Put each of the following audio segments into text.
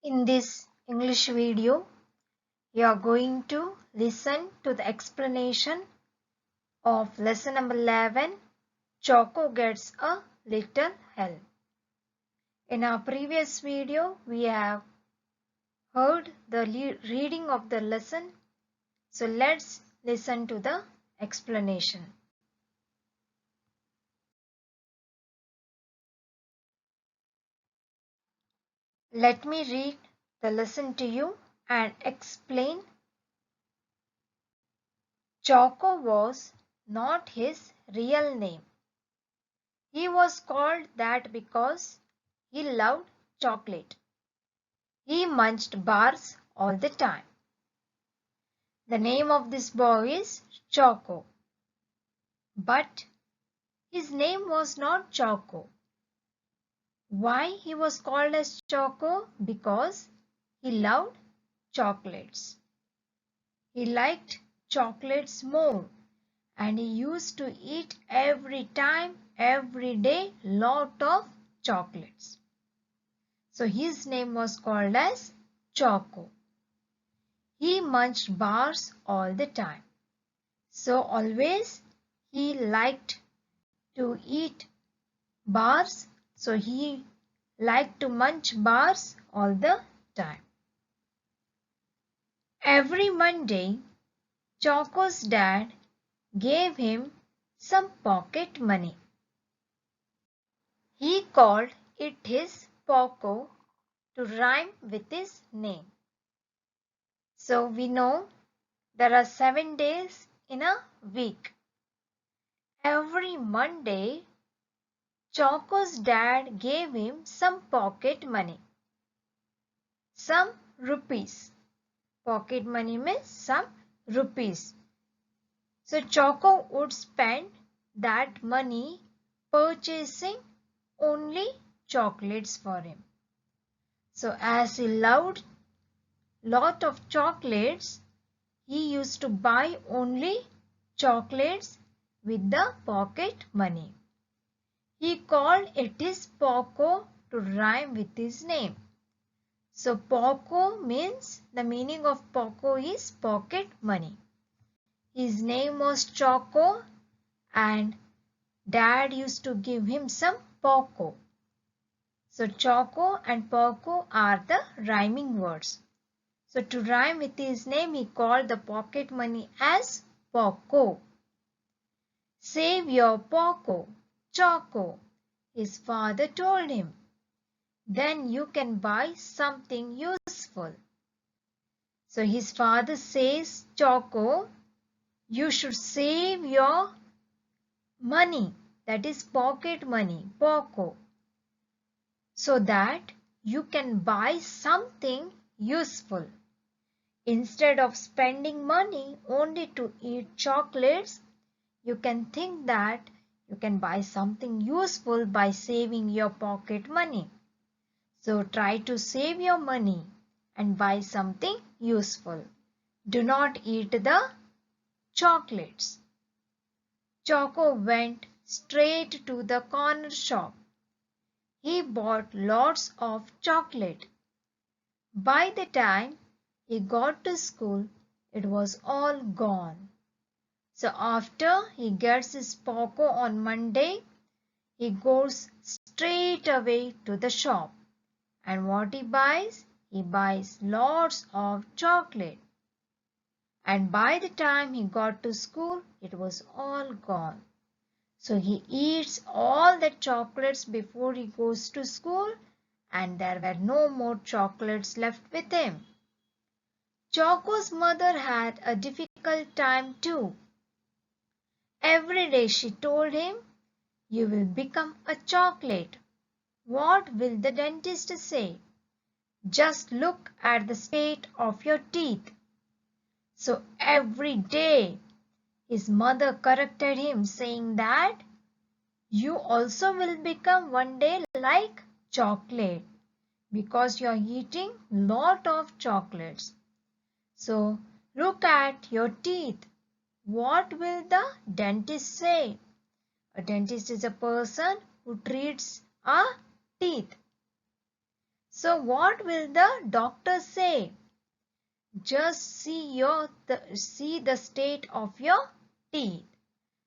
In this English video, you are going to listen to the explanation of lesson number 11, Choco Gets a Little Help. In our previous video, we have heard the reading of the lesson. So let's listen to the explanation. Let me read the lesson to you and explain. Choco was not his real name. He was called that because he loved chocolate. He munched bars all the time. The name of this boy is Choco. But his name was not Choco. Why he was called as Choco? Because he loved chocolates. He liked chocolates more and he used to eat every time, every day, lot of chocolates. So his name was called as Choco. He munched bars all the time. So always he liked to eat bars. So he liked to munch bars all the time. Every Monday, Choco's dad gave him some pocket money. He called it his Poco to rhyme with his name. So we know there are 7 days in a week. Every Monday, Choco's dad gave him some pocket money. Some rupees. Pocket money means some rupees. So Choco would spend that money purchasing only chocolates for him. So as he loved lot of chocolates, he used to buy only chocolates with the pocket money. He called it his Poco to rhyme with his name. So Poco means, the meaning of Poco is pocket money. His name was Choco and dad used to give him some Poco. So Choco and Poco are the rhyming words. So to rhyme with his name, he called the pocket money as Poco. Save your Poco, Choco, his father told him. Then you can buy something useful. So his father says, Choco, you should save your money, that is pocket money, Poco, so that you can buy something useful. Instead of spending money only to eat chocolates, you can think that you can buy something useful by saving your pocket money. So try to save your money and buy something useful. Do not eat the chocolates. Choco went straight to the corner shop. He bought lots of chocolate. By the time he got to school, it was all gone. So after he gets his Poco on Monday, he goes straight away to the shop. And what he buys? He buys lots of chocolate. And by the time he got to school, it was all gone. So he eats all the chocolates before he goes to school, and there were no more chocolates left with him. Choco's mother had a difficult time too. Every day she told him, "You will become a chocolate. What will the dentist say? Just look at the state of your teeth." So every day his mother corrected him, saying that you also will become one day like chocolate because you are eating lot of chocolates. So look at your teeth. What will the dentist say? A dentist is a person who treats our teeth. So what will the doctor say? Just see the state of your teeth.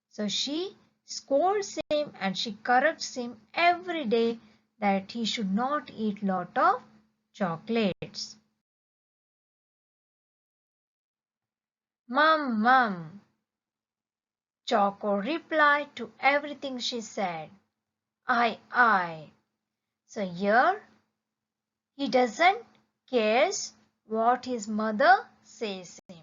So she scolds him and she corrects him every day that he should not eat lot of chocolates. Mum, mum, Choco replied to everything she said. I. So here he doesn't cares what his mother says him.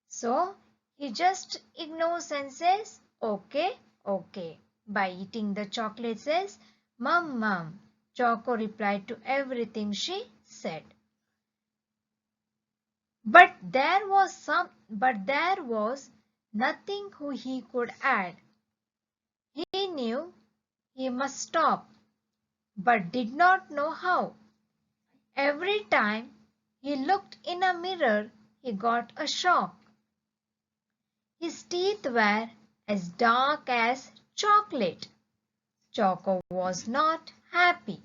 So he just ignores and says, okay, okay. By eating the chocolate says, Mum, mum. Choco replied to everything she said. But there was nothing who he could add. He knew he must stop, but did not know how. Every time he looked in a mirror, he got a shock. His teeth were as dark as chocolate. Choco was not happy.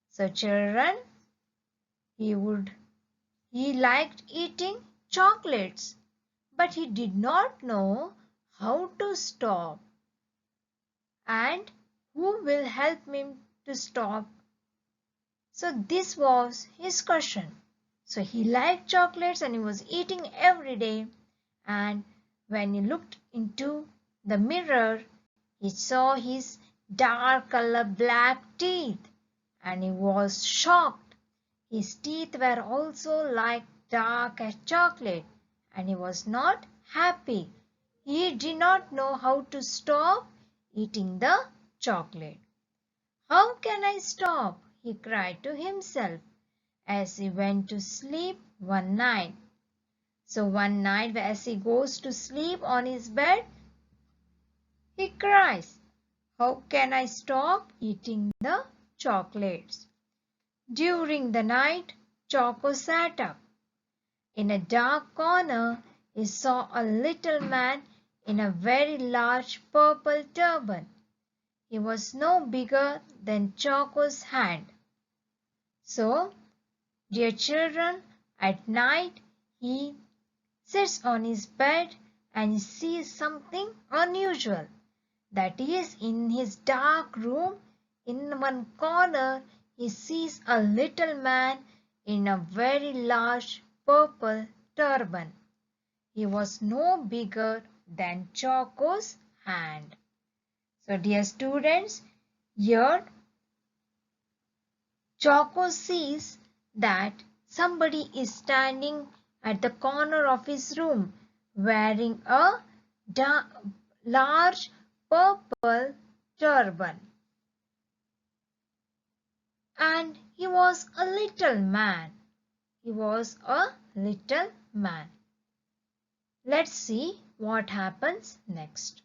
So children, he liked eating chocolates, but he did not know how to stop. And who will help him to stop? So this was his question. So he liked chocolates and he was eating every day. And when he looked into the mirror, he saw his dark color black teeth and he was shocked. His teeth were also like dark as chocolate and he was not happy. He did not know how to stop eating the chocolate. How can I stop? He cried to himself as he went to sleep one night. So one night as he goes to sleep on his bed, he cries, how can I stop eating the chocolates? During the night, Choco sat up. In a dark corner, he saw a little man in a very large purple turban. He was no bigger than Choco's hand. So, dear children, at night he sits on his bed and he sees something unusual. That is, in his dark room, in one corner, he sees a little man in a very large purple turban. He was no bigger than Choco's hand. So, dear students, here Choco sees that somebody is standing at the corner of his room wearing a large purple turban. And he was a little man. He was a little man. Let's see what happens next.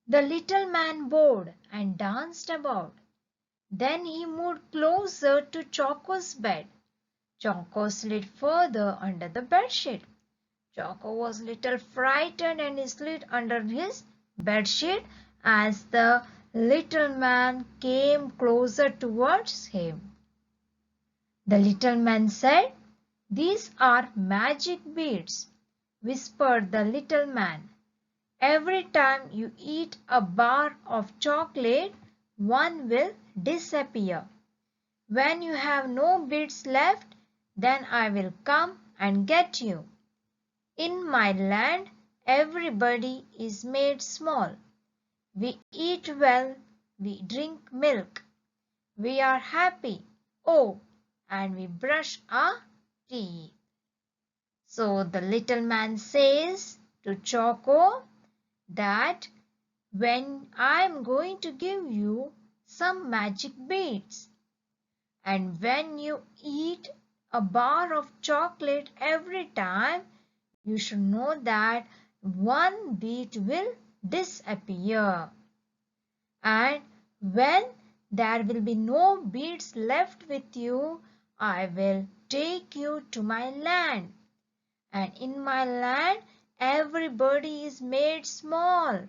The little man bowed and danced about. Then he moved closer to Choco's bed. Choco slid further under the bedsheet. Choco was little frightened and he slid under his bedsheet as the little man came closer towards him. The little man said, "These are magic beads," whispered the little man. "Every time you eat a bar of chocolate, one will disappear. When you have no beads left, then I will come and get you. In my land, everybody is made small. We eat well, we drink milk. We are happy, oh, and we brush our teeth." So the little man says to Choco that when I am going to give you some magic beads, and when you eat a bar of chocolate every time, you should know that one bead will disappear. And when there will be no beads left with you, I will take you to my land. And in my land, everybody is made small.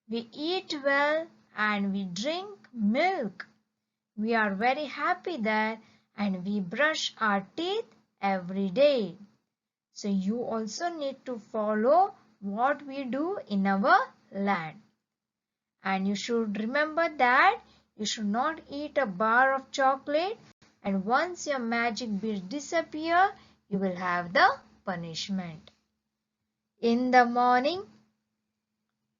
We eat well and we drink milk. We are very happy there and we brush our teeth every day. So you also need to follow what we do in our land. And you should remember that you should not eat a bar of chocolate, and once your magic beads disappear, you will have the punishment. In the morning,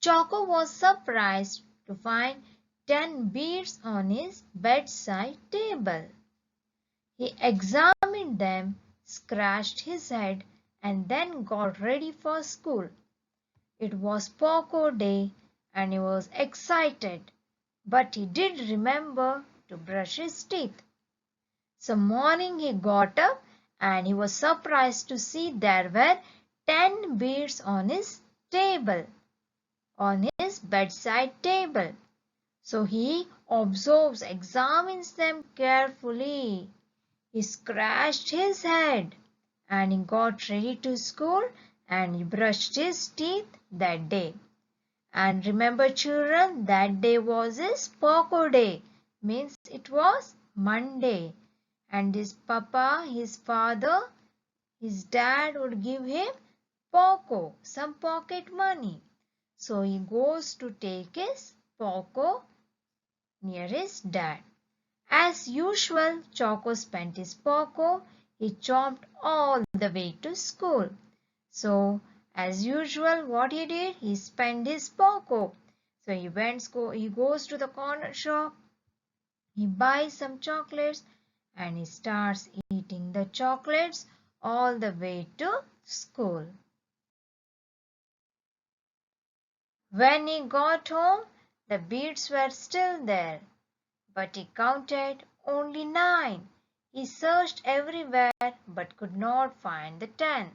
Choco was surprised to find 10 beads on his bedside table. He examined them, scratched his head, and then got ready for school. It was Poco Day and he was excited, but he did remember to brush his teeth. Some morning he got up and he was surprised to see there were 10 beads on his table, on his bedside table. So he examines them carefully. He scratched his head and he got ready to school and he brushed his teeth that day. And remember children, that day was his Poco Day, means it was Monday. And his papa, his father, his dad would give him Poco, some pocket money. So he goes to take his Poco near his dad. As usual, Choco spent his Poco. He chomped all the way to school. So, as usual, what he did, he spent his Poco. So he goes to the corner shop, he buys some chocolates, and he starts eating the chocolates all the way to school. When he got home, the beads were still there, but he counted only 9. He searched everywhere but could not find the 10.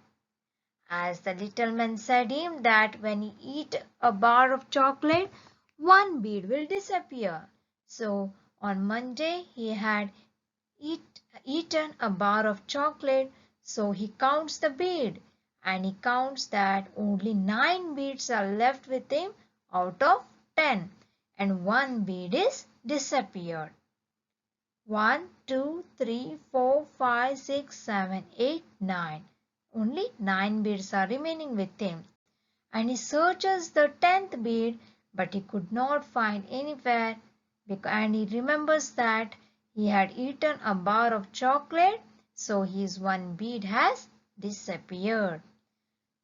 As the little man said him that when he eat a bar of chocolate, one bead will disappear. So on Monday he had eaten a bar of chocolate, so he counts the bead and he counts that only 9 beads are left with him out of 10 and one bead is disappeared. 1, 2, 3, 4, 5, 6, 7, 8, 9. Only 9 beads are remaining with him. And he searches the 10th bead, but he could not find anywhere. And he remembers that he had eaten a bar of chocolate, so his one bead has disappeared.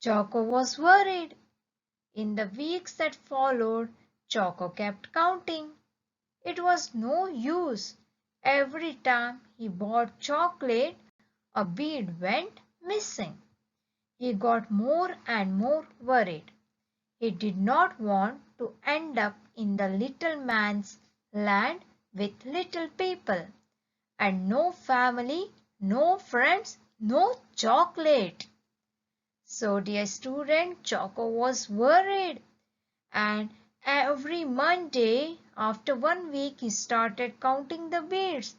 Choco was worried. In the weeks that followed, Choco kept counting. It was no use. Every time he bought chocolate, a bead went missing. He got more and more worried. He did not want to end up in the little man's land with little people and no family, no friends, no chocolate. So, dear student, Choco was worried, and every Monday after 1 week he started counting the beads,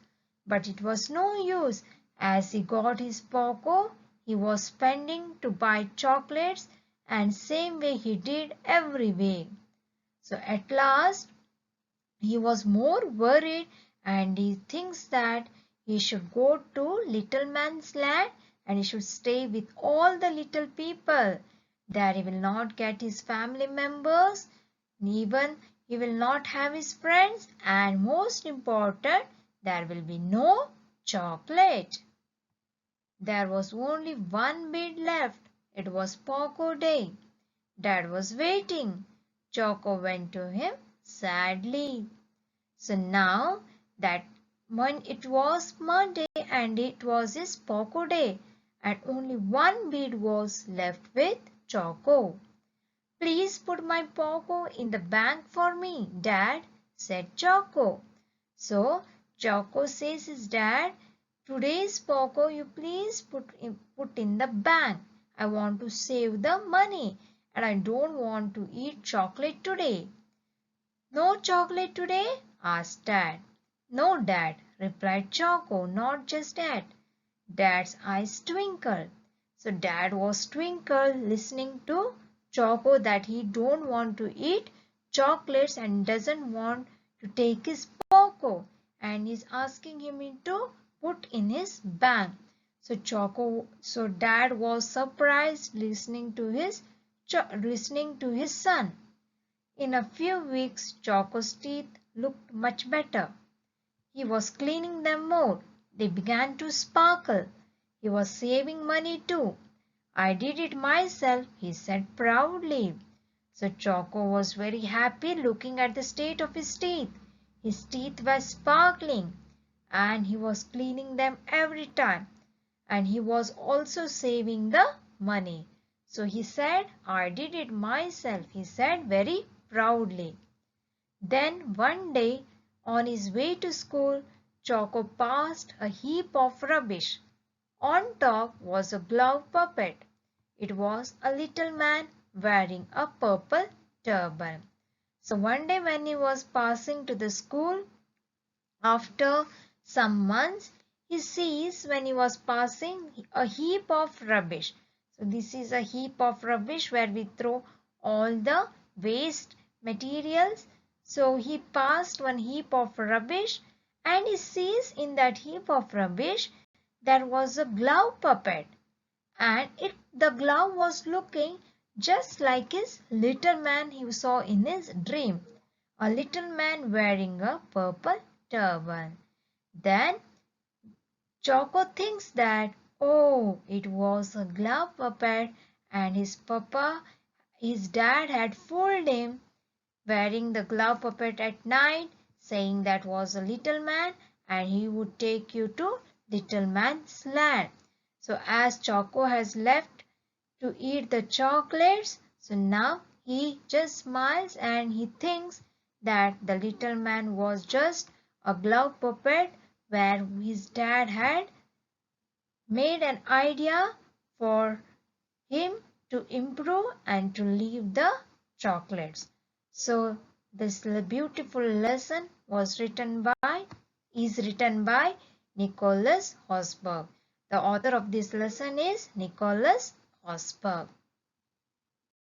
but it was no use. As he got his Poco, he was spending to buy chocolates, and same way he did every week. So at last he was more worried and he thinks that he should go to little man's land and he should stay with all the little people. There he will not get his family members, even he will not have his friends, and most important, there will be no chocolate. There was only one bead left. It was Poco Day. Dad was waiting. Choco went to him sadly. So now that when it was Monday and it was his Poco Day and only one bead was left with Choco. Please put my Poco in the bank for me, Dad, said Choco. So Choco says his dad, today's Poco you please put in the bank. I want to save the money and I don't want to eat chocolate today. No chocolate today? Asked Dad. No, Dad, replied Choco, not just that. Dad's eyes twinkled. So Dad was twinkled listening to Choco that he don't want to eat chocolates and doesn't want to take his Poco and is asking him to put in his bag. So dad was surprised listening to his son. In a few weeks, Choco's teeth looked much better. He was cleaning them more. They began to sparkle. He was saving money too. I did it myself, he said proudly. So Choco was very happy looking at the state of his teeth. His teeth were sparkling and he was cleaning them every time. And he was also saving the money. So he said, I did it myself, he said very proudly. Then one day, on his way to school, Choco passed a heap of rubbish. On top was a glove puppet. It was a little man wearing a purple turban. So one day when he was passing to the school, after some months, he sees when he was passing a heap of rubbish. So this is a heap of rubbish where we throw all the waste materials. So he passed one heap of rubbish and he sees in that heap of rubbish there was a glove puppet, and the glove was looking just like his little man he saw in his dream, a little man wearing a purple turban. Then Choco thinks that, oh, it was a glove puppet and his dad had fooled him, wearing the glove puppet at night, saying that was a little man and he would take you to little man's land. So as Choco has left to eat the chocolates, so now he just smiles and he thinks that the little man was just a glove puppet where his dad had made an idea for him to improve and to leave the chocolates. So this beautiful lesson is written by Nicholas Hosberg. The author of this lesson is Nicholas Hosberg.